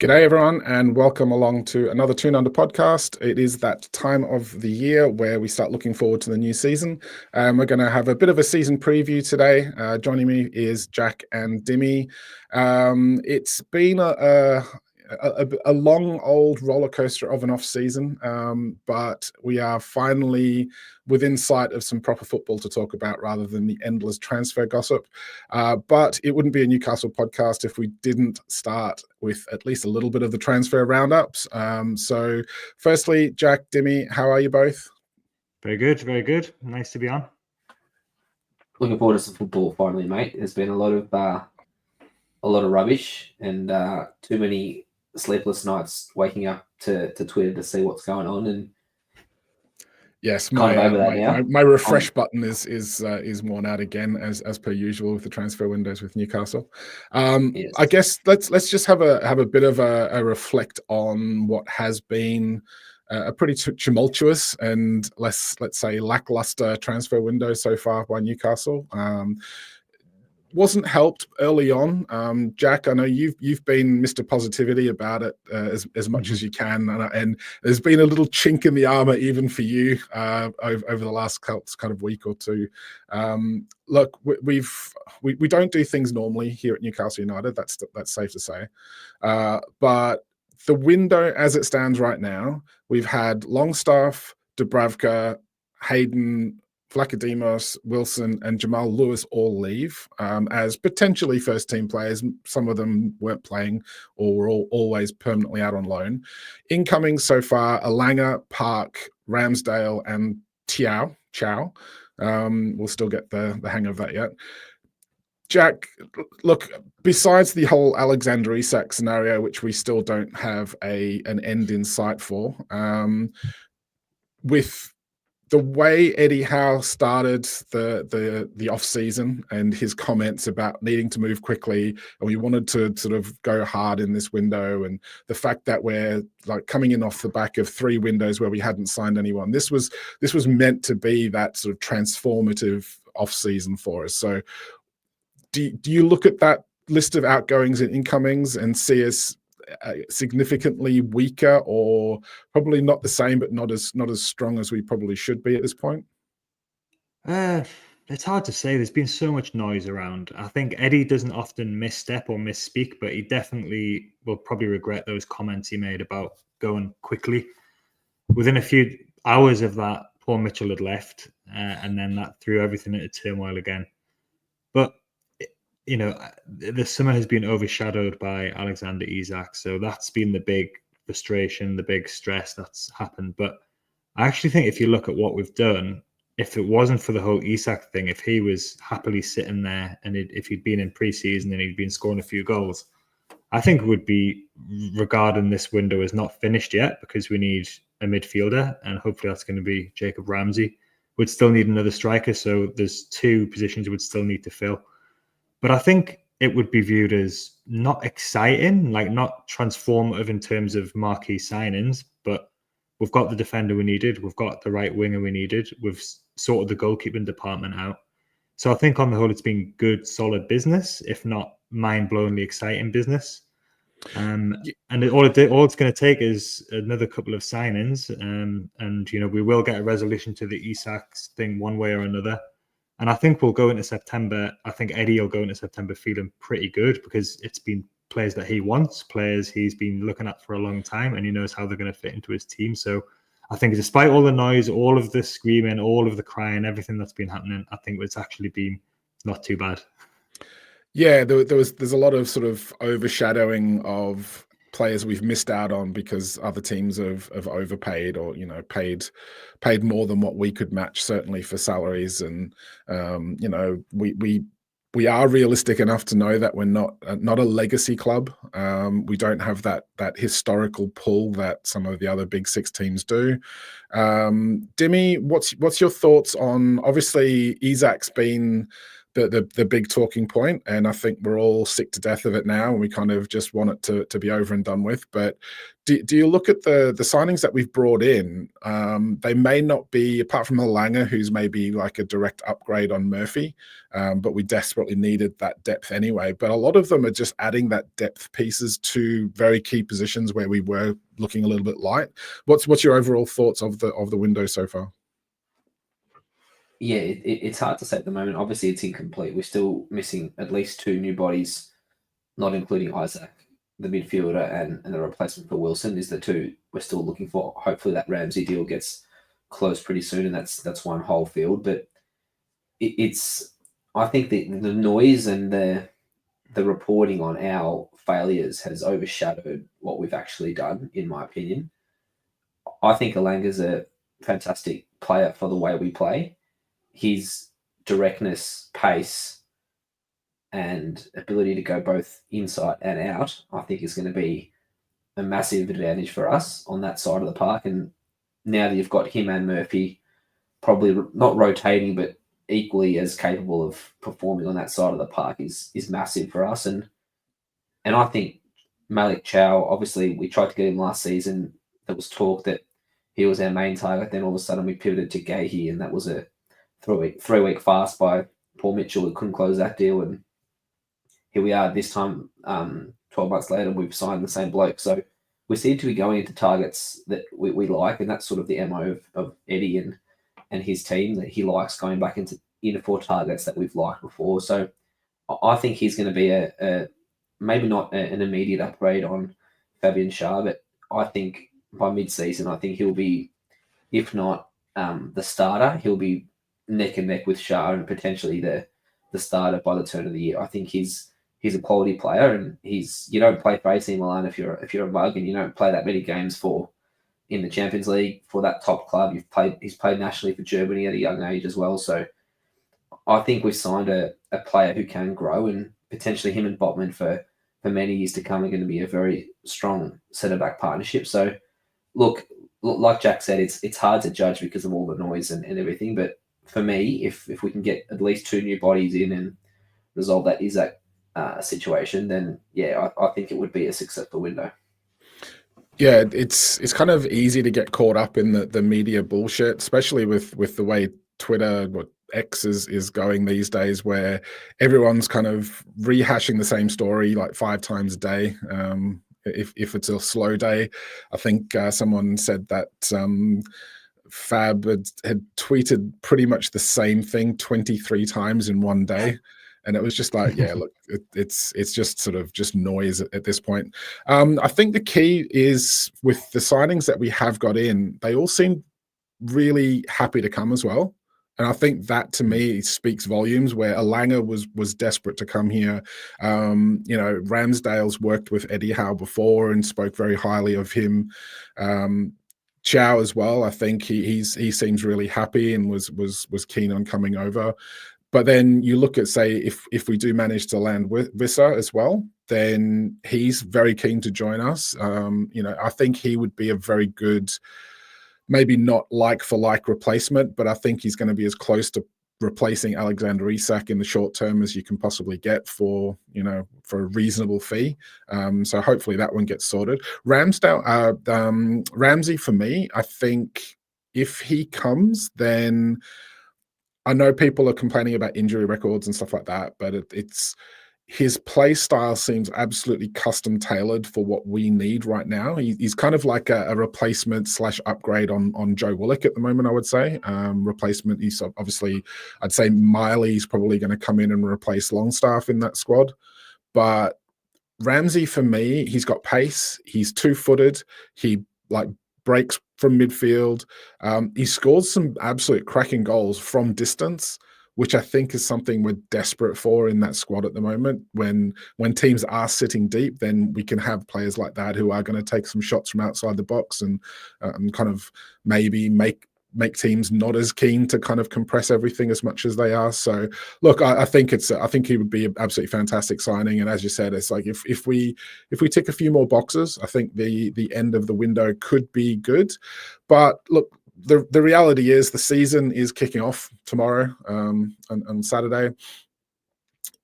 G'day everyone and welcome along to another Toon Under podcast. It is that time of the year where we start looking forward to the new season. We're going to have a bit of a season preview today. Joining me is Jack and Dimi. It's been a long old roller coaster of an off season, but we are finally within sight of some proper football to talk about rather than the endless transfer gossip. But it wouldn't be a Newcastle podcast if we didn't start with at least a little bit of the transfer roundups. So firstly, Jack, Dimi, how are you both? Very good, very good. Nice to be on. Looking forward to some football finally, mate. There's been a lot of rubbish and too many sleepless nights waking up to Twitter to see what's going on. And yes, my refresh button is worn out again as per usual with the transfer windows with Newcastle. Yes. I guess let's just have a bit of a reflect on what has been a pretty tumultuous and let's say lackluster transfer window so far by Newcastle. Wasn't helped early on. Jack, I know you've been Mr. Positivity about it as much as you can, and there's been a little chink in the armor even for you over the last kind of week or two. Look, we don't do things normally here at Newcastle United. That's safe to say, but the window as it stands right now, we've had Longstaff, Dubravka, Hayden, Vlachodimos, Wilson, and Jamal Lewis all leave as potentially first-team players. Some of them weren't playing or were always permanently out on loan. Incoming so far, Alanga, Park, Ramsdale, and Chow. We'll still get the hang of that yet. Jack, look, besides the whole Alexander Isak scenario, which we still don't have an end in sight for, with the way Eddie Howe started the off season and his comments about needing to move quickly, and we wanted to sort of go hard in this window, and the fact that we're like coming in off the back of 3 windows where we hadn't signed anyone, this was meant to be that sort of transformative off season for us. So, do you look at that list of outgoings and incomings and see us significantly weaker, or probably not the same, but not as strong as we probably should be at this point? It's hard to say. There's been so much noise around. I think Eddie doesn't often misstep or misspeak, but he definitely will probably regret those comments he made about going quickly. Within a few hours of that, poor Mitchell had left, and then that threw everything into turmoil again. But you know, the summer has been overshadowed by Alexander Isak, so that's been the big frustration, the big stress that's happened. But I actually think if you look at what we've done, if it wasn't for the whole Isak thing, if he was happily sitting there and if he'd been in pre-season and he'd been scoring a few goals, I think it would be regarding this window as not finished yet, because we need a midfielder, and hopefully that's going to be Jacob Ramsey. We'd still need another striker, so there's 2 positions we'd still need to fill. But I think it would be viewed as not exciting, like not transformative in terms of marquee signings, but we've got the defender we needed. We've got the right winger we needed. We've sorted the goalkeeping department out. So I think on the whole, it's been good, solid business, if not mind-blowingly exciting business. And all it's going to take is another couple of signings. And, you know, we will get a resolution to the Isak thing one way or another. And I think we'll go into September. I think Eddie will go into September feeling pretty good, because it's been players that he wants, players he's been looking at for a long time, and he knows how they're going to fit into his team. So I think despite all the noise, all of the screaming, all of the crying, everything that's been happening, I think it's actually been not too bad. Yeah, there's a lot of sort of overshadowing of players we've missed out on because other teams have overpaid, or, you know, paid more than what we could match, certainly for salaries. And you know, we are realistic enough to know that we're not a legacy club. We don't have that historical pull that some of the other big 6 teams do. Dimi, what's your thoughts on, obviously Isak's been the big talking point, and I think we're all sick to death of it now, and we kind of just want it to be over and done with. But do you look at the signings that we've brought in? They may not be, apart from Langer, who's maybe like a direct upgrade on Murphy, but we desperately needed that depth anyway. But a lot of them are just adding that depth pieces to very key positions where we were looking a little bit light. What's your overall thoughts of the window so far? Yeah, it's hard to say at the moment. Obviously, it's incomplete. We're still missing at least 2 new bodies, not including Isaac, the midfielder, and the replacement for Wilson is the 2 we're still looking for. Hopefully, that Ramsey deal gets closed pretty soon, and that's one whole field. But it's I think the noise and the reporting on our failures has overshadowed what we've actually done, in my opinion. I think Alanga's a fantastic player for the way we play. His directness, pace, and ability to go both inside and out, I think is going to be a massive advantage for us on that side of the park. And now that you've got him and Murphy probably not rotating, but equally as capable of performing on that side of the park is massive for us. And I think Malik Chow, obviously we tried to get him last season. There was talk that he was our main target. Then all of a sudden we pivoted to Gahey, and that was a three-week fast by Paul Mitchell, who couldn't close that deal. And here we are this time, 12 months later, we've signed the same bloke. So we seem to be going into targets that we like, and that's sort of the MO of Eddie and his team, that he likes going back into for targets that we've liked before. So I think he's going to be a maybe not an immediate upgrade on Fabian Schär, but I think by mid-season, I think he'll be, if not the starter, he'll be neck and neck with Schär and potentially the starter by the turn of the year. I think he's a quality player, and you don't play for AC Milan if you're a mug, and you don't play that many games in the Champions League for that top club. He's played nationally for Germany at a young age as well. So I think we've signed a player who can grow, and potentially him and Botman for many years to come are going to be a very strong centre-back partnership. So look, like Jack said, it's hard to judge because of all the noise and everything. But for me, if we can get at least 2 new bodies in and resolve that Isaac situation, then yeah, I think it would be a successful window. Yeah, it's kind of easy to get caught up in the media bullshit, especially with the way Twitter, what X is going these days, where everyone's kind of rehashing the same story like 5 times a day. If it's a slow day, I think someone said that Fab had tweeted pretty much the same thing 23 times in one day. And it was just like, yeah, look, it's just sort of just noise at this point. I think the key is with the signings that we have got in, they all seem really happy to come as well. And I think that to me speaks volumes, where Alanga was desperate to come here. Ramsdale's worked with Eddie Howe before and spoke very highly of him. Chow as well. I think he seems really happy and was keen on coming over. But then you look at, say, if we do manage to land with Visser as well, then he's very keen to join us. I think he would be a very good, maybe not like for like replacement, but I think he's going to be as close to replacing Alexander Isak in the short term as you can possibly get for a reasonable fee. So hopefully that one gets sorted. Ramsey for me, I think if he comes, then I know people are complaining about injury records and stuff like that, but it's his play style seems absolutely custom tailored for what we need right now. He's kind of like a replacement / upgrade on Joe Willock at the moment, I would say. Replacement, he's obviously, I'd say Miley's probably going to come in and replace Longstaff in that squad. But Ramsey, for me, he's got pace. He's 2-footed. He breaks from midfield. He scores some absolute cracking goals from distance, which I think is something we're desperate for in that squad at the moment. When teams are sitting deep, then we can have players like that who are going to take some shots from outside the box and kind of maybe make teams not as keen to kind of compress everything as much as they are. So look, I think he would be an absolutely fantastic signing. And as you said, it's like if we tick a few more boxes, I think the end of the window could be good. But look, the reality is the season is kicking off tomorrow on Saturday.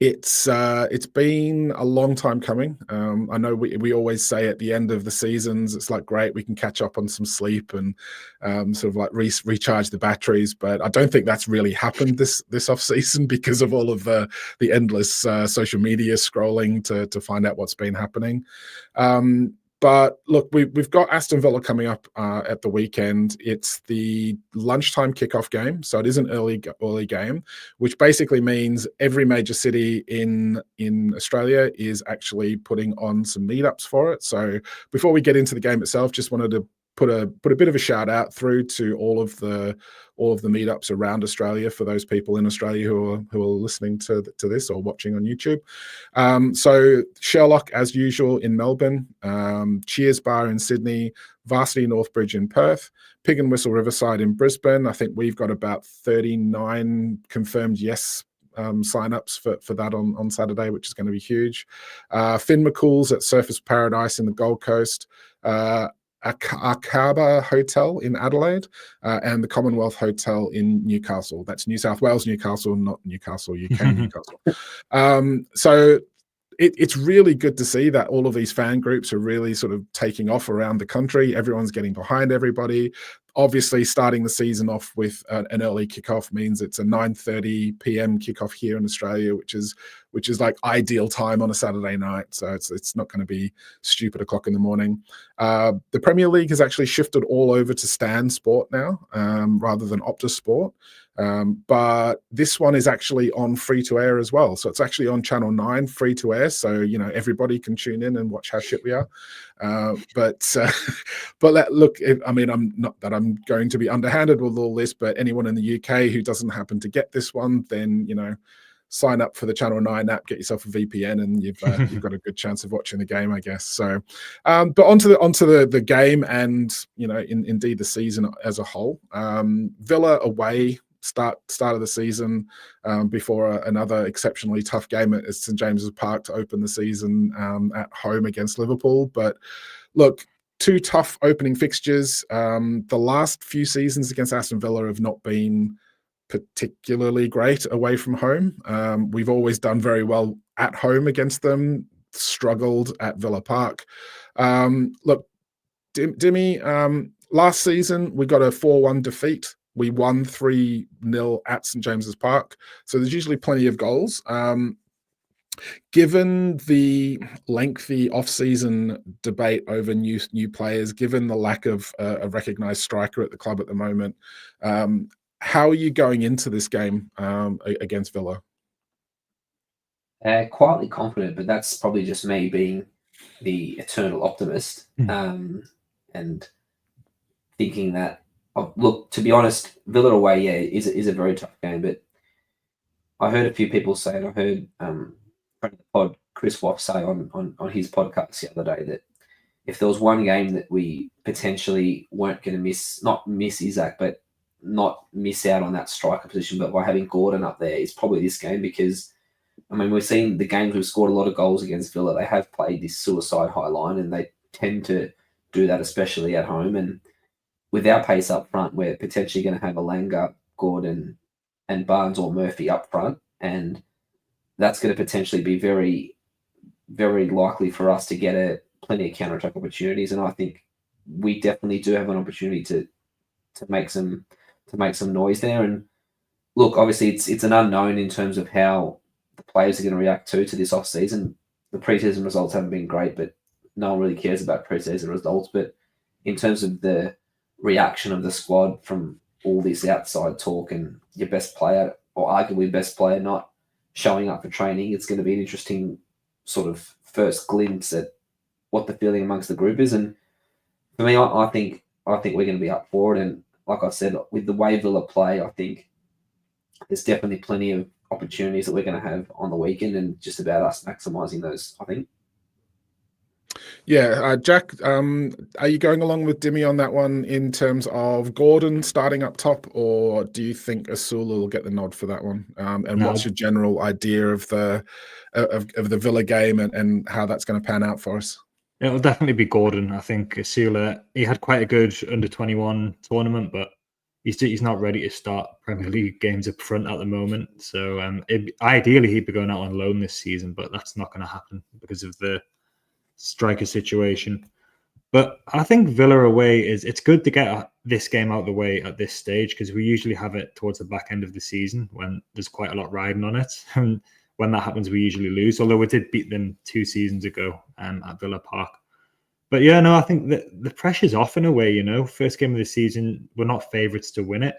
It's been a long time coming. I know we always say at the end of the seasons, it's like, great, we can catch up on some sleep and sort of like recharge the batteries. But I don't think that's really happened this off season because of all of the endless social media scrolling to find out what's been happening. But look, we've got Aston Villa coming up at the weekend. It's the lunchtime kickoff game, so it is an early game, which basically means every major city in Australia is actually putting on some meetups for it. So before we get into the game itself, just wanted to put a bit of a shout out through to all of the meetups around Australia for those people in Australia who are listening to this or watching on YouTube. So Sherlock, as usual, in Melbourne, Cheers Bar in Sydney, Varsity Northbridge in Perth, Pig and Whistle Riverside in Brisbane. I think we've got about 39 confirmed yes sign-ups for that on Saturday, which is going to be huge. Finn McCool's at Surfers Paradise in the Gold Coast, Akaba Hotel in Adelaide, and the Commonwealth Hotel in Newcastle. That's New South Wales, Newcastle, not Newcastle, UK, Newcastle. So it's really good to see that all of these fan groups are really sort of taking off around the country. Everyone's getting behind everybody. Obviously, starting the season off with an early kickoff means it's a 9:30 p.m. kickoff here in Australia, which is like ideal time on a Saturday night. So it's not going to be stupid o'clock in the morning. The Premier League has actually shifted all over to Stan Sport now, rather than Optus Sport. But this one is actually on free to air as well. So it's actually on Channel 9 free to air. So, everybody can tune in and watch how shit we are. But look, I mean, I'm not that I'm going to be underhanded with all this, but anyone in the UK who doesn't happen to get this one, then, sign up for the Channel 9 app, get yourself a VPN, and you've got a good chance of watching the game, I guess. So, but onto the game and, indeed the season as a whole. Villa away, start of the season, before another exceptionally tough game at St James's Park to open the season at home against Liverpool. But look, two tough opening fixtures. The last few seasons against Aston Villa have not been particularly great away from home. We've always done very well at home against them, struggled at Villa Park. Look, Dimi, last season we got a 4-1 defeat. We won 3-0 at St James's Park. So there's usually plenty of goals. Given the lengthy off-season debate over new players, given the lack of a recognised striker at the club at the moment, how are you going into this game against Villa? Quietly confident, but that's probably just me being the eternal optimist, and thinking that, look, to be honest, Villa away, is a very tough game. But I heard a few people say, and I heard friend of the pod, Chris Woff, say on his podcast the other day that if there was one game that we potentially weren't going to not miss Isaac, but not miss out on that striker position, but by having Gordon up there, is probably this game. Because, I mean, we've seen the games we've scored a lot of goals against Villa, they have played this suicide high line, and they tend to do that, especially at home. And with our pace up front, we're potentially going to have Alanga, Gordon, and Barnes or Murphy up front, and that's going to potentially be very, very likely for us to get plenty of counter-attack opportunities. And I think we definitely do have an opportunity to make some noise there. And look, obviously it's an unknown in terms of how the players are going to react to this off season. The preseason results haven't been great, but no one really cares about preseason results. But in terms of the reaction of the squad from all this outside talk and your best player, or arguably best player, not showing up for training, it's going to be an interesting sort of first glimpse at what the feeling amongst the group is. And for me, I think we're going to be up for it. And like I said, with the way Villa play, I think there's definitely plenty of opportunities that we're going to have on the weekend, and just about us maximising those, I think. Yeah, Jack, are you going along with Dimi on that one in terms of Gordon starting up top, or do you think Asula will get the nod for that one? And what's your general idea of the Villa game and how that's going to pan out for us? It'll definitely be Gordon. I think Asula, he had quite a good under-21 tournament, but he's not ready to start Premier League games up front at the moment. So ideally he'd be going out on loan this season, but that's not going to happen because of the striker situation. But I think Villa away it's good to get this game out of the way at this stage, because we usually have it towards the back end of the season when there's quite a lot riding on it. And when that happens, we usually lose, although we did beat them 2 seasons ago at Villa Park. But yeah, no, I think the pressure's off in a way, First game of the season, we're not favourites to win it.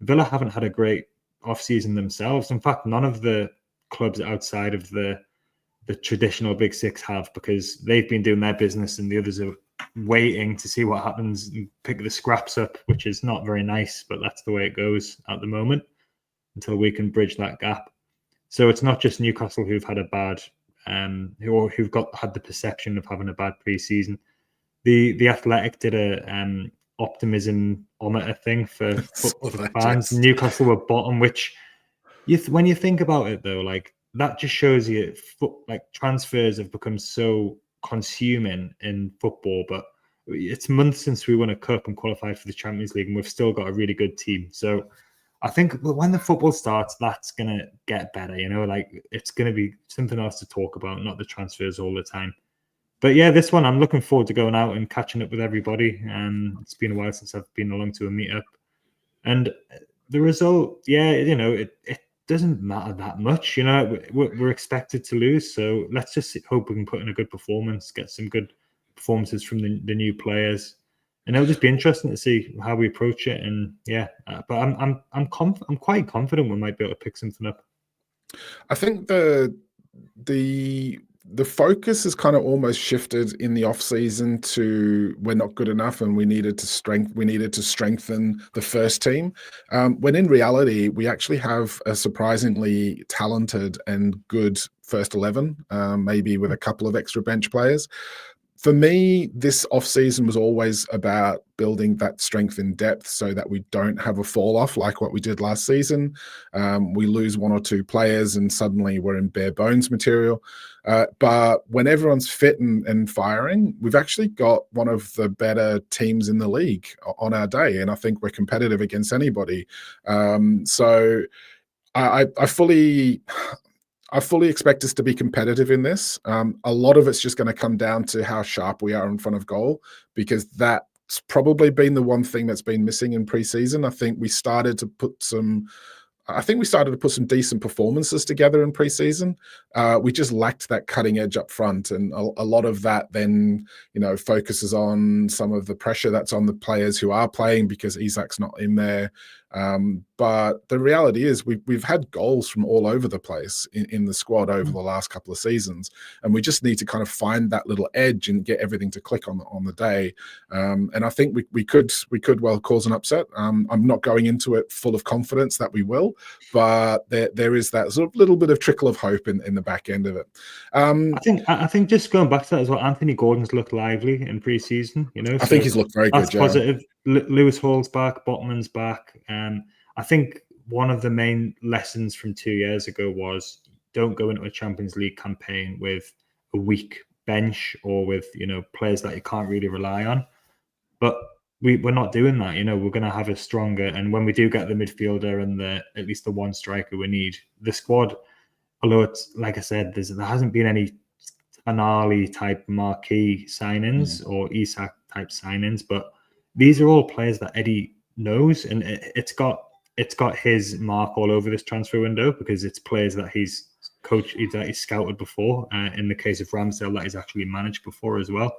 Villa haven't had a great off-season themselves. In fact, none of the clubs outside of the traditional Big Six have, because they've been doing their business and the others are waiting to see what happens and pick the scraps up, which is not very nice, but that's the way it goes at the moment until we can bridge that gap. So it's not just Newcastle who've had a bad, who've had the perception of having a bad pre-season. The Athletic did a optimism-ometer thing for fans. Newcastle were bottom, which when you think about it though, like that just shows you transfers have become so consuming in football. But it's months since we won a cup and qualified for the Champions League, and we've still got a really good team. So I think when the football starts, that's gonna get better. It's gonna be something else to talk about, not the transfers all the time. But yeah, this one, I'm looking forward to going out and catching up with everybody. It's been a while since I've been along to a meetup. And the result, it doesn't matter that much. We're expected to lose. So let's just hope we can put in a good performance, get some good performances from the new players. And it'll just be interesting to see how we approach it. And yeah, but I'm quite confident we might be able to pick something up. I think the focus has kind of almost shifted in the off season to we're not good enough and we needed to strengthen the first team. When in reality, we actually have a surprisingly talented and good first 11, maybe with a couple of extra bench players. For me, this off-season was always about building that strength in depth so that we don't have a fall-off like what we did last season. We lose 1 or 2 players and suddenly we're in bare bones material. But when everyone's fit and firing, we've actually got one of the better teams in the league on our day, and I think we're competitive against anybody. So I fully expect us to be competitive in this. A lot of it's just going to come down to how sharp we are in front of goal, because that's probably been the one thing that's been missing in preseason. I think we started to put some decent performances together in preseason. We just lacked that cutting edge up front, and a lot of that then, focuses on some of the pressure that's on the players who are playing because Isak's not in there. But the reality is we've had goals from all over the place in the squad over the last couple of seasons, and we just need to kind of find that little edge and get everything to click on the day. And I think we could well cause an upset. I'm not going into it full of confidence that we will, but there is that sort of little bit of trickle of hope in the back end of it. I think just going back to that as well, Anthony Gordon's looked lively in pre-season. I think he's looked very good. That's positive. Lewis Hall's back, Botman's back. I think one of the main lessons from 2 years ago was don't go into a Champions League campaign with a weak bench or with players that you can't really rely on. But we're not doing that. We're going to have a stronger, and when we do get the midfielder and at least the one striker we need, the squad, although it's like I said, there hasn't been any Anali type marquee signings or Isak type signings, but these are all players that Eddie knows, and it's got his mark all over this transfer window because it's players that he's coached, that he's scouted before. In the case of Ramsdale, that he's actually managed before as well.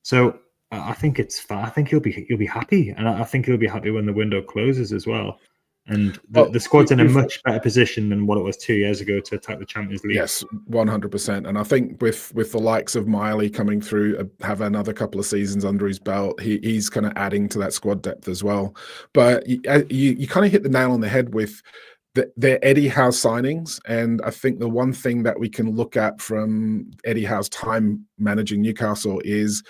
So I think it's fine. I think he'll be happy, and I think he'll be happy when the window closes as well. And the squad's in a much better position than what it was 2 years ago to attack the Champions League. Yes, 100%. And I think with the likes of Miley coming through, have another couple of seasons under his belt, he's kind of adding to that squad depth as well. But you kind of hit the nail on the head with their Eddie Howe signings. And I think the one thing that we can look at from Eddie Howe's time managing Newcastle is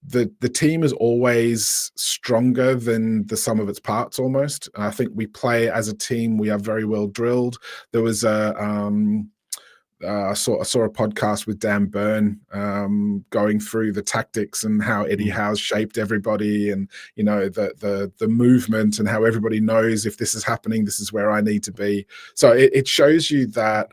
the team is always stronger than the sum of its parts almost. I think we play as a team. We are very well drilled. There was I saw a podcast with Dan Byrne going through the tactics and how Eddie Howe's shaped everybody, and the movement, and how everybody knows if this is happening, this is where I need to be. So it shows you that,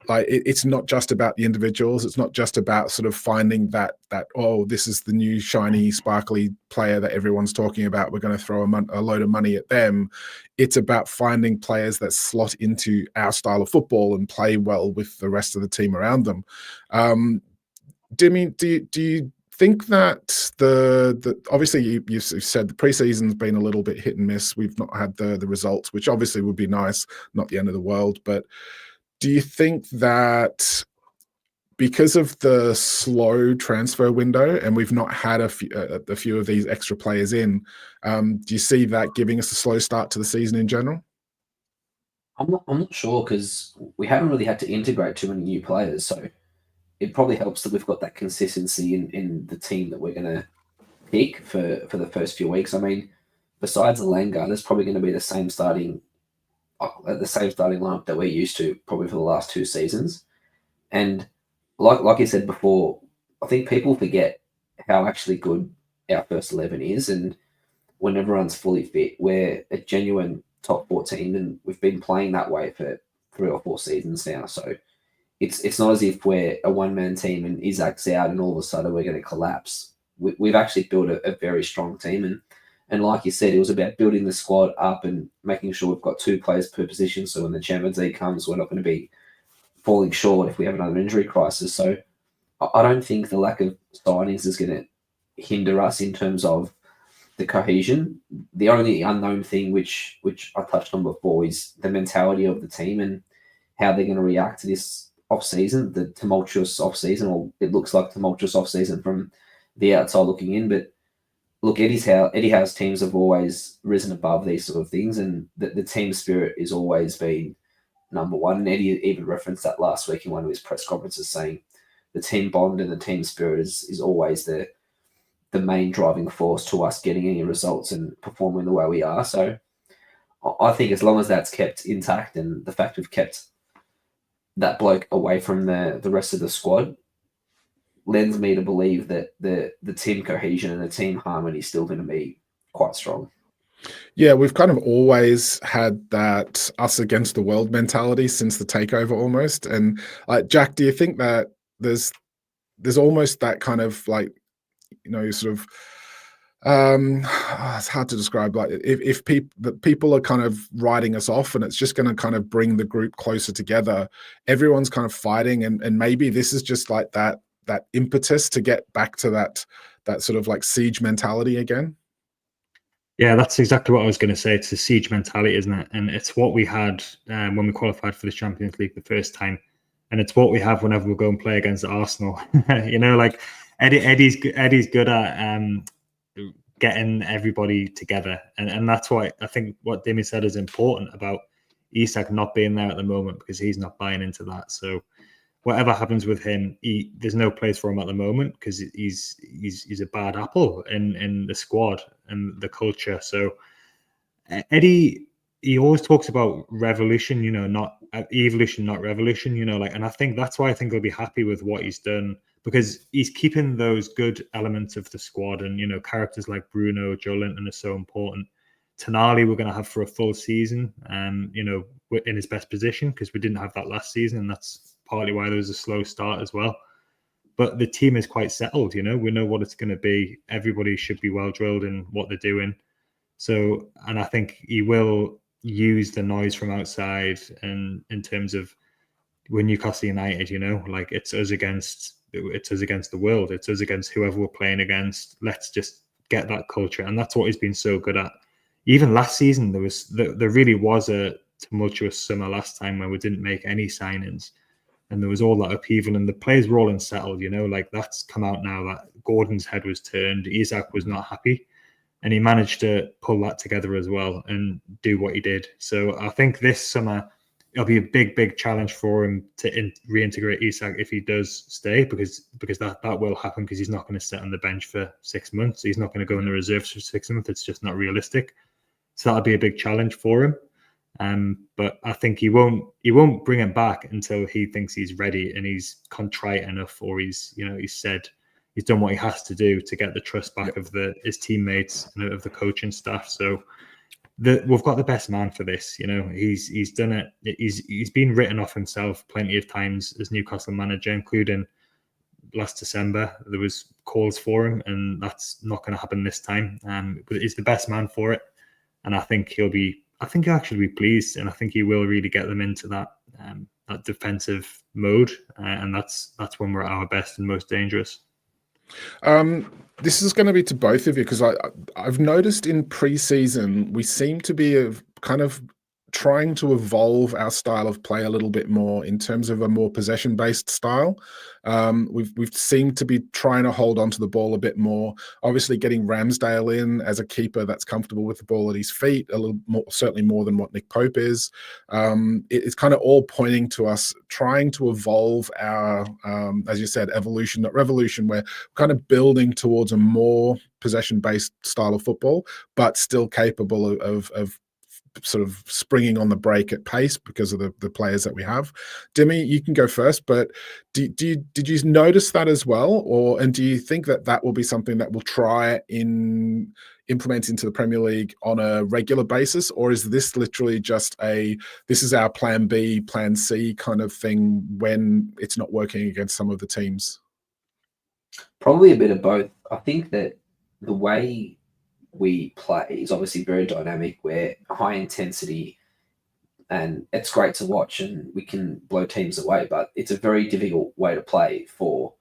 like, it's not just about the individuals. It's not just about sort of finding that oh, this is the new shiny sparkly player that everyone's talking about, we're going to throw a load of money at them. It's about finding players that slot into our style of football and play well with the rest of the team around them. Dimi, do you think that the obviously you've said the preseason's been a little bit hit and miss. We've not had the results, which obviously would be nice, not the end of the world, but do you think that because of the slow transfer window, and we've not had a few of these extra players in, do you see that giving us a slow start to the season in general? I'm not sure, because we haven't really had to integrate too many new players, so it probably helps that we've got that consistency in the team that we're going to pick for the first few weeks. I mean, besides Alanga, there's probably going to be the same starting lineup that we're used to probably for the last 2 seasons. And like you said before, I think people forget how actually good our first 11 is, and when everyone's fully fit, we're a genuine top 14, and we've been playing that way for 3 or 4 seasons now. So it's not as if we're a one-man team and Isaac's out and all of a sudden we're going to collapse. We've actually built a very strong team, and like you said, it was about building the squad up and making sure we've got 2 players per position, so when the Champions League comes, we're not going to be falling short if we have another injury crisis. So I don't think the lack of signings is going to hinder us in terms of the cohesion. The only unknown thing, which I touched on before, is the mentality of the team and how they're going to react to this off-season, the tumultuous off-season, or it looks like tumultuous off-season from the outside looking in. But look, Eddie Howe's teams have always risen above these sort of things, and the team spirit has always been number one. And Eddie even referenced that last week in one of his press conferences, saying the team bond and the team spirit is always the main driving force to us getting any results and performing the way we are. So I think as long as that's kept intact, and the fact we've kept that bloke away from the rest of the squad, lends me to believe that the team cohesion and the team harmony is still going to be quite strong. Yeah, we've kind of always had that us against the world mentality since the takeover almost. And Jack, do you think that there's almost that kind of, like, sort of it's hard to describe, like if people are kind of writing us off, and it's just going to kind of bring the group closer together. Everyone's kind of fighting, and maybe this is just like that impetus to get back to that sort of like siege mentality again. Yeah, that's exactly what I was going to say. It's a siege mentality, isn't it? And it's what we had when we qualified for the Champions League the first time, and it's what we have whenever we go and play against Arsenal. Like Eddie's good at getting everybody together, and that's why I think what Dimi said is important about Isak not being there at the moment, because he's not buying into that. So whatever happens with him, there's no place for him at the moment, because he's a bad apple in the squad and the culture. So Eddie, he always talks about revolution, not evolution, not revolution, and I think that's why I think he'll be happy with what he's done, because he's keeping those good elements of the squad, and characters like Bruno, Joe Linton are so important. Tonali we're going to have for a full season, and in his best position, because we didn't have that last season, and that's partly why there was a slow start as well. But the team is quite settled, we know what it's going to be. Everybody should be well drilled in what they're doing. So, and I think he will use the noise from outside, and in terms of we're Newcastle United, like it's us against the world. It's us against whoever we're playing against. Let's just get that culture. And that's what he's been so good at. Even last season, there really was a tumultuous summer last time where we didn't make any signings, and there was all that upheaval, and the players were all unsettled, like that's come out now that Gordon's head was turned. Isak was not happy, and he managed to pull that together as well and do what he did. So I think this summer it'll be a big challenge for him to reintegrate Isak if he does stay, because that will happen, because he's not going to sit on the bench for 6 months. He's not going to go in the reserves for 6 months. It's just not realistic. So that'll be a big challenge for him. But I think he won't bring him back until he thinks he's ready and he's contrite enough, or he's said he's done what he has to do to get the trust back of his teammates and of the coaching staff. So we've got the best man for this. He's done it. He's been written off himself plenty of times as Newcastle manager, including last December. There was calls for him, and that's not going to happen this time. But he's the best man for it, and I think he'll actually be pleased, and I think he will really get them into that defensive mode, and that's when we're at our best and most dangerous. This is going to be to both of you, because I've noticed in pre-season we seem to be kind of trying to evolve our style of play a little bit more in terms of a more possession-based style. We've seemed to be trying to hold on to the ball a bit more. Obviously, getting Ramsdale in as a keeper that's comfortable with the ball at his feet, a little more, certainly more than what Nick Pope is. It's kind of all pointing to us trying to evolve our, as you said, evolution, not revolution. We're kind of building towards a more possession-based style of football, but still capable of sort of springing on the break at pace because of the players that we have. Dimi, you can go first, but did you notice that as well, and do you think that will be something that we'll try implement into the Premier League on a regular basis, or is this literally just this is our plan B, plan C kind of thing when it's not working against some of the teams? Probably a bit of both. I think that the way we play is obviously very dynamic. We're high intensity, and it's great to watch, and we can blow teams away. But it's a very difficult way to play for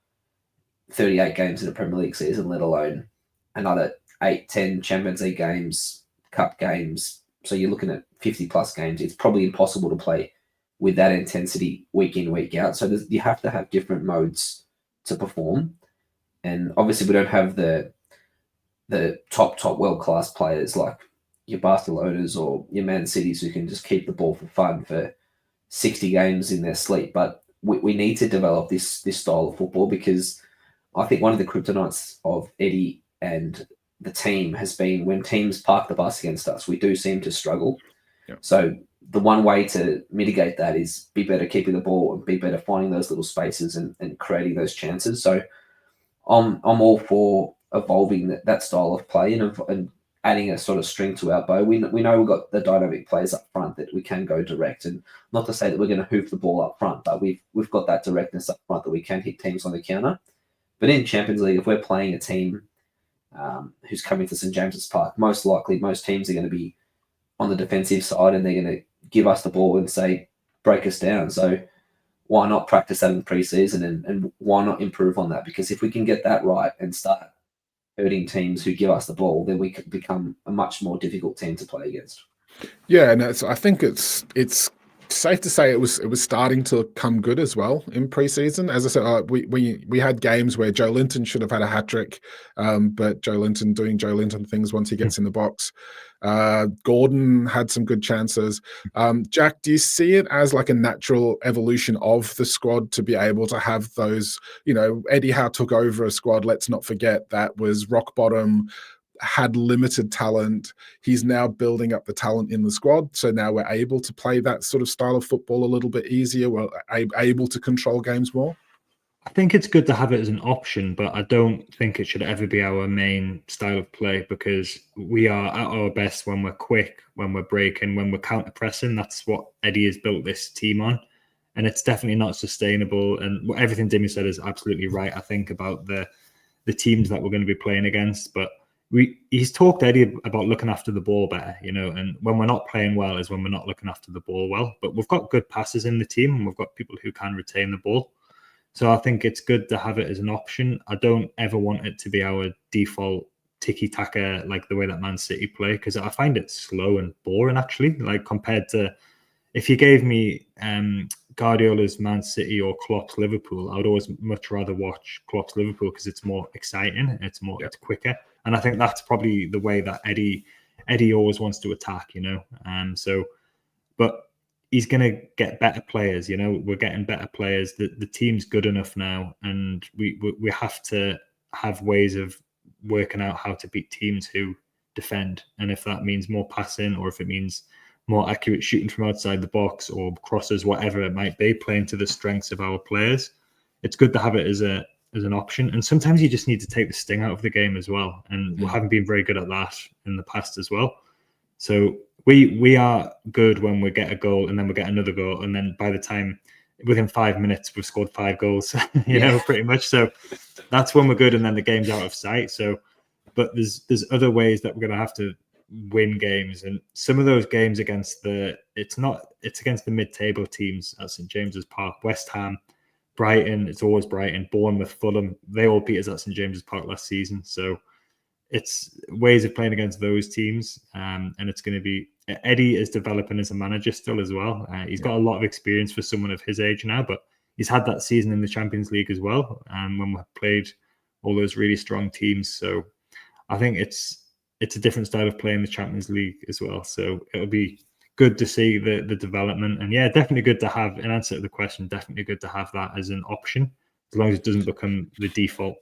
38 games in a Premier League season, let alone another 8-10 Champions League games, Cup games. So you're looking at 50 plus games. It's probably impossible to play with that intensity week in, week out. So you have to have different modes to perform. And obviously we don't have the top world-class players like your Barcelonas or your Man Cities who can just keep the ball for fun for 60 games in their sleep. But we need to develop this style of football, because I think one of the kryptonites of Eddie and the team has been when teams park the bus against us, we do seem to struggle. Yeah. So the one way to mitigate that is be better keeping the ball and be better finding those little spaces and creating those chances. So I'm all for evolving that style of play and adding a sort of string to our bow. We know we've got the dynamic players up front that we can go direct, and not to say that we're going to hoof the ball up front, but we've got that directness up front that we can hit teams on the counter. But in Champions League, if we're playing a team who's coming to St James's Park, most likely most teams are going to be on the defensive side, and they're going to give us the ball and say, break us down. So why not practice that in pre-season, and why not improve on that? Because if we can get that right and start hurting teams who give us the ball, then we could become a much more difficult team to play against. Yeah, and I think it's safe to say it was starting to come good as well in pre-season. As I said, we had games where Joe Linton should have had a hat-trick, but Joe Linton doing Joe Linton things once he gets in the box. Gordon had some good chances. Jack, do you see it as like a natural evolution of the squad to be able to have those, Eddie Howe took over a squad, let's not forget, that was rock bottom, had limited talent. He's now building up the talent in the squad. So now we're able to play that sort of style of football a little bit easier. We're able to control games more. I think it's good to have it as an option, but I don't think it should ever be our main style of play, because we are at our best when we're quick, when we're breaking, when we're counter-pressing. That's what Eddie has built this team on. And it's definitely not sustainable. And everything Dimi said is absolutely right, I think, about the teams that we're going to be playing against. But he's talked Eddie about looking after the ball better, and when we're not playing well is when we're not looking after the ball well. But we've got good passers in the team, and we've got people who can retain the ball. So I think it's good to have it as an option. I don't ever want it to be our default tiki-taka, like the way that Man City play, because I find it slow and boring, actually, like compared to if you gave me Guardiola's Man City or Klopp's Liverpool, I would always much rather watch Klopp's Liverpool because it's more exciting and it's quicker. And I think that's probably the way that Eddie always wants to attack, but he's going to get better players, we're getting better players. The team's good enough now, and we have to have ways of working out how to beat teams who defend. And if that means more passing, or if it means more accurate shooting from outside the box or crosses, whatever it might be, playing to the strengths of our players. It's good to have it as an option. And sometimes you just need to take the sting out of the game as well. And we haven't been very good at that in the past as well. So we are good when we get a goal and then we get another goal. And then by the time, within 5 minutes, we've scored 5 goals, you know, pretty much. So that's when we're good. And then the game's out of sight. So, but there's other ways that we're going to have to win games, and some of those games against it's against the mid-table teams at St James's Park. West Ham, Brighton, it's always Brighton, Bournemouth, Fulham, they all beat us at St James's Park last season. So it's ways of playing against those teams, and it's going to be, Eddie is developing as a manager still as well. He's got a lot of experience for someone of his age now, but he's had that season in the Champions League as well, and when we played all those really strong teams. So I think it's a different style of play in the Champions League as well. So it'll be good to see the development. And yeah, definitely good to have, in answer to the question, definitely good to have that as an option, as long as it doesn't become the default.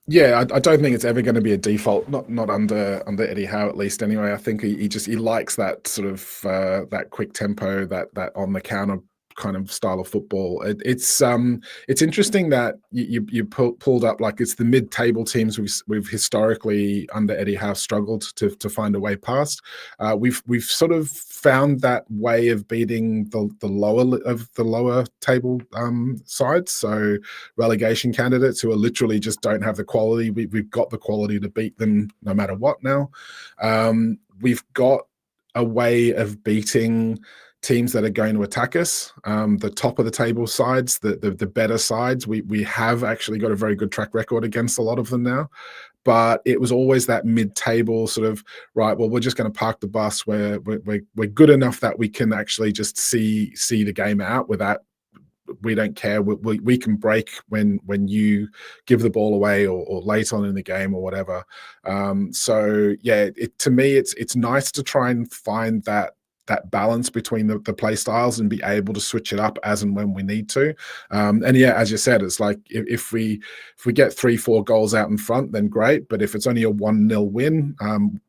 Yeah, I don't think it's ever going to be a default, not under Eddie Howe, at least anyway. I think he likes that sort of that quick tempo, that on the counter kind of style of football. It's interesting that you pulled up, like, it's the mid-table teams we've historically under Eddie Howe struggled to find a way past. We've sort of found that way of beating the lower table sides, so relegation candidates who are literally just don't have the quality. We've got the quality to beat them no matter what now. We've got a way of beating teams that are going to attack us, the top of the table sides, the better sides. We have actually got a very good track record against a lot of them now, but it was always that mid-table sort of, right, well, we're just going to park the bus where we're good enough that we can actually just see the game out without, we don't care. We can break when you give the ball away or late on in the game or whatever. So yeah, to me, it's nice to try and find that balance between the play styles and be able to switch it up as and when we need to. And yeah, as you said, it's like if we get 3-4 goals out in front, then great. But if it's only a 1-0 win,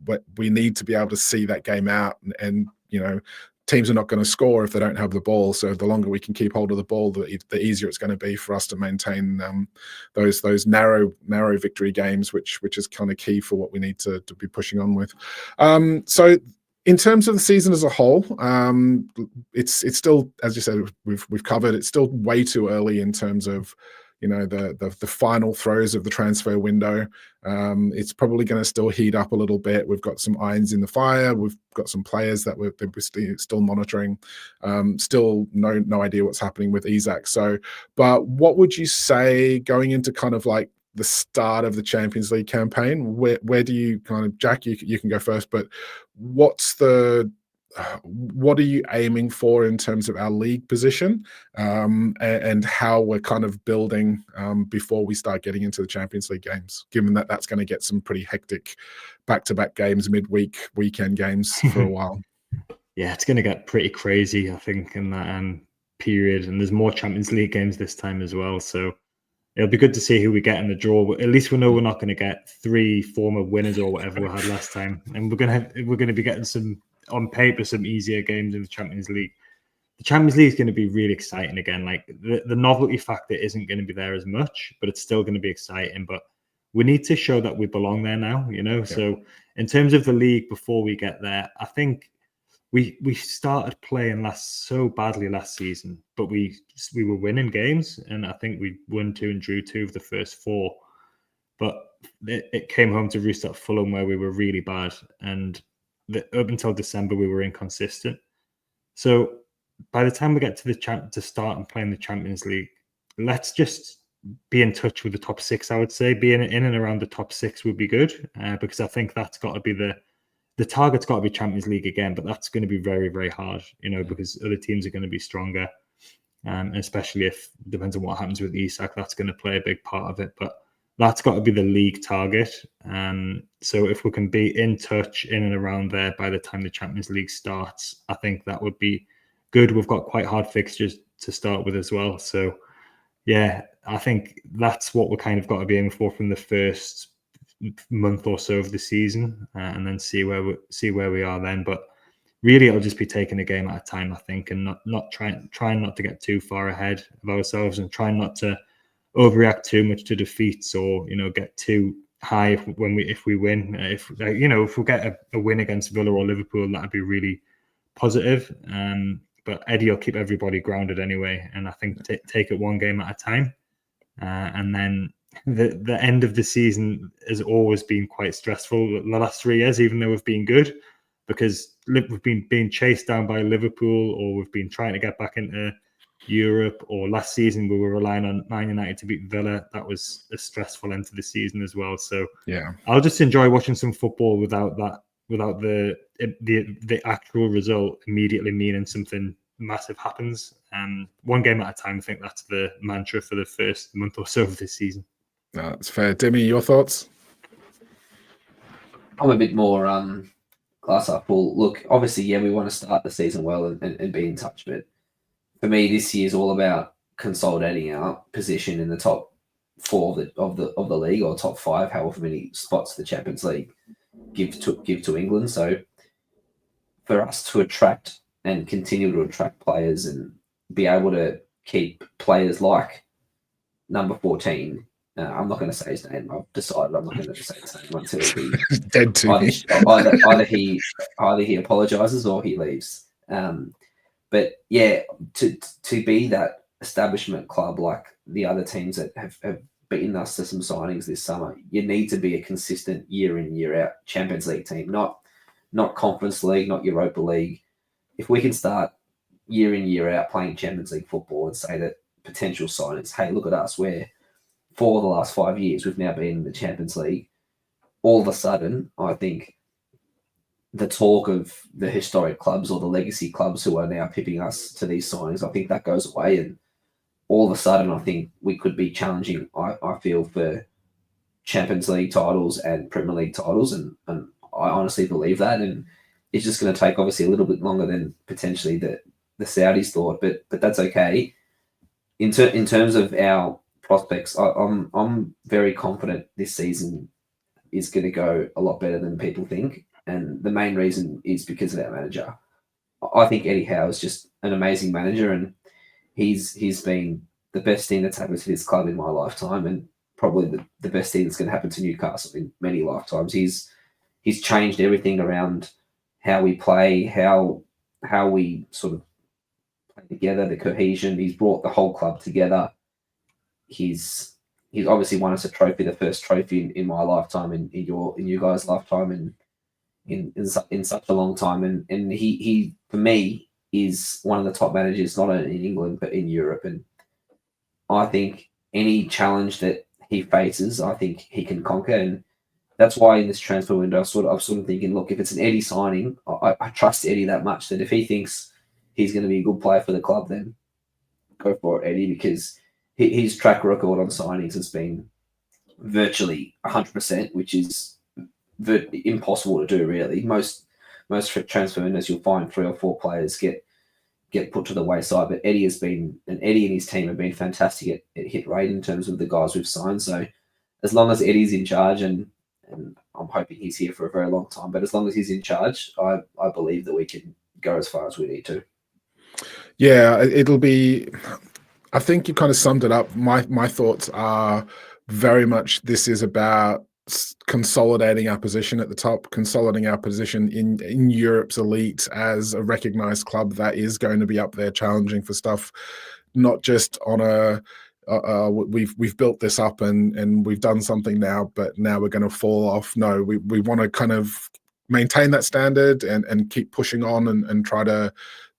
but we need to be able to see that game out, and you know, teams are not going to score if they don't have the ball. So the longer we can keep hold of the ball, the easier it's going to be for us to maintain those narrow victory games, which is kind of key for what we need to be pushing on with. So in terms of the season as a whole, it's still, as you said, we've covered, it's still way too early in terms of, you know, the final throes of the transfer window. It's probably going to still heat up a little bit. We've got some irons in the fire. We've got some players that we're still monitoring. Still no idea what's happening with Isak. So, but what would you say going into kind of like the start of the Champions League campaign? Where do you kind of, Jack, you can go first, but what are you aiming for in terms of our league position, and how we're kind of building before we start getting into the Champions League games, given that that's going to get some pretty hectic back-to-back games, midweek, weekend games for a while? Yeah, it's going to get pretty crazy, I think, in that period. And there's more Champions League games this time as well. So it'll be good to see who we get in the draw. At least we know we're not going to get 3 former winners or whatever we had last time. And we're going to be getting some, on paper, some easier games in the Champions League. The Champions League is going to be really exciting again. Like the novelty factor isn't going to be there as much, but it's still going to be exciting. But we need to show that we belong there now, you know? Yeah. So in terms of the league, before we get there, I think we started playing so badly last season, but we were winning games, and I think we won 2 and drew 2 of the first 4. But it came home to roost at Fulham, where we were really bad, and up until December we were inconsistent. So by the time we get to start and play in the Champions League, let's just be in touch with the top 6. I would say being in and around the top 6 would be good, because I think that's got to be the target's got to be Champions League again, but that's going to be very, very hard, you know, because other teams are going to be stronger. Especially if, depends on what happens with Isak, that's going to play a big part of it. But that's got to be the league target. So if we can be in touch in and around there by the time the Champions League starts, I think that would be good. We've got quite hard fixtures to start with as well. So yeah, I think that's what we kind of got to be aiming for from the first month or so of the season, and then see where we are then. But really it'll just be taking a game at a time, I think, and not trying not to get too far ahead of ourselves and trying not to overreact too much to defeats or get too high if we win. If we get a win against Villa or Liverpool, that'd be really positive. But Eddie will keep everybody grounded anyway, and I think take it one game at a time. And then the end of the season has always been quite stressful the last 3 years, even though we've been good, because we've been being chased down by Liverpool, or we've been trying to get back into Europe, or last season we were relying on Man United to beat Villa. That was a stressful end to the season as well. So yeah, I'll just enjoy watching some football without the actual result immediately meaning something massive happens. One game at a time. I think that's the mantra for the first month or so of this season. That's fair. Dimi, your thoughts? I'm a bit more glass half full. Look, obviously, yeah, we want to start the season well and be in touch, but for me, this year is all about consolidating our position in the top 4 of the league, or top 5, however many spots the Champions League give to England. So for us to attract and continue to attract players and be able to keep players like number 14. I'm not going to say his name. I've decided I'm not going to say his name until he dead to me. Either he apologizes or he leaves. But yeah, to be that establishment club like the other teams that have beaten us to some signings this summer, you need to be a consistent year in, year out Champions League team, not Conference League, not Europa League. If we can start year in, year out playing Champions League football and say that potential signings, hey, look at us, we're for the last 5 years, we've now been in the Champions League. All of a sudden, I think the talk of the historic clubs or the legacy clubs who are now pipping us to these signings, I think that goes away. And all of a sudden, I think we could be challenging, I feel, for Champions League titles and Premier League titles. And I honestly believe that. And it's just going to take, obviously, a little bit longer than potentially the Saudis thought. But that's okay. In terms of our prospects, I'm very confident this season is going to go a lot better than people think. And the main reason is because of our manager. I think Eddie Howe is just an amazing manager, and he's been the best thing that's happened to this club in my lifetime, and probably the best thing that's going to happen to Newcastle in many lifetimes. He's changed everything around how we play, how we sort of play together, the cohesion. He's brought the whole club together. He's obviously won us a trophy, the first trophy in my lifetime, in you guys' lifetime, and in such a long time. And he for me is one of the top managers, not only in England but in Europe. And I think any challenge that he faces, I think he can conquer. And that's why in this transfer window, I'm sort of thinking, look, if it's an Eddie signing, I trust Eddie that much that if he thinks he's going to be a good player for the club, then go for it, Eddie, because his track record on signings has been virtually 100%, which is impossible to do, really. Most transfer windows, you'll find 3 or 4 players get put to the wayside, but Eddie and his team have been fantastic at hit rate in terms of the guys we've signed. So as long as Eddie's in charge, and I'm hoping he's here for a very long time, but as long as he's in charge, I believe that we can go as far as we need to. Yeah, it'll be. I think you kind of summed it up. My thoughts are very much this is about consolidating our position at the top, consolidating our position in Europe's elite as a recognized club that is going to be up there challenging for stuff, not just on a we've built this up and we've done something now, but now we're going to fall off. No, we want to kind of maintain that standard and keep pushing on and try to,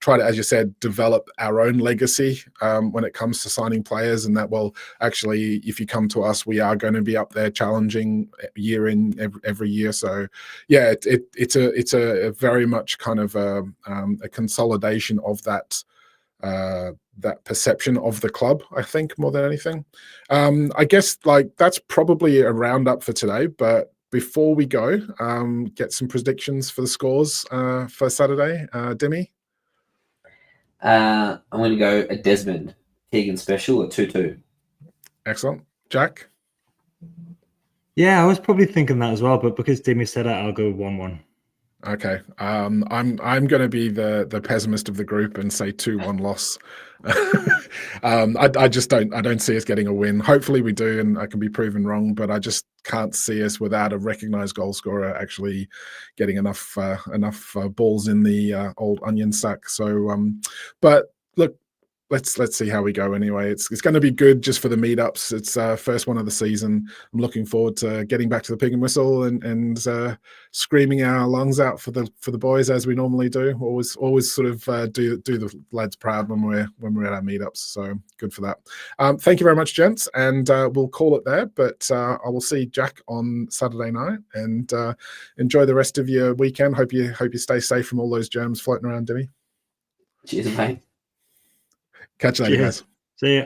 as you said, develop our own legacy when it comes to signing players. And that, well, actually, if you come to us, we are going to be up there challenging year in every year. So yeah, it's a very much kind of a consolidation of that perception of the club, I think, more than anything. I guess like that's probably a roundup for today, but before we go, get some predictions for the scores for Saturday. Dimi? I'm going to go a Desmond Keegan special at 2-2. Excellent. Jack? Yeah, I was probably thinking that as well, but because Dimi said it, I'll go 1-1. Okay. I'm going to be the pessimist of the group and say 2-1 loss. I just don't see us getting a win. Hopefully we do, and I can be proven wrong, but I just can't see us without a recognised goal scorer actually getting enough balls in the old onion sack. So, but look. Let's see how we go anyway. It's going to be good just for the meetups. It's first one of the season. I'm looking forward to getting back to the pig and whistle and screaming our lungs out for the boys as we normally do. Always sort of do the lads proud when we're at our meetups. So good for that. Thank you very much, gents, and we'll call it there. But I will see Jack on Saturday night, and enjoy the rest of your weekend. Hope you stay safe from all those germs floating around, Dimi. Cheers, mate. Catch you later, guys. See ya.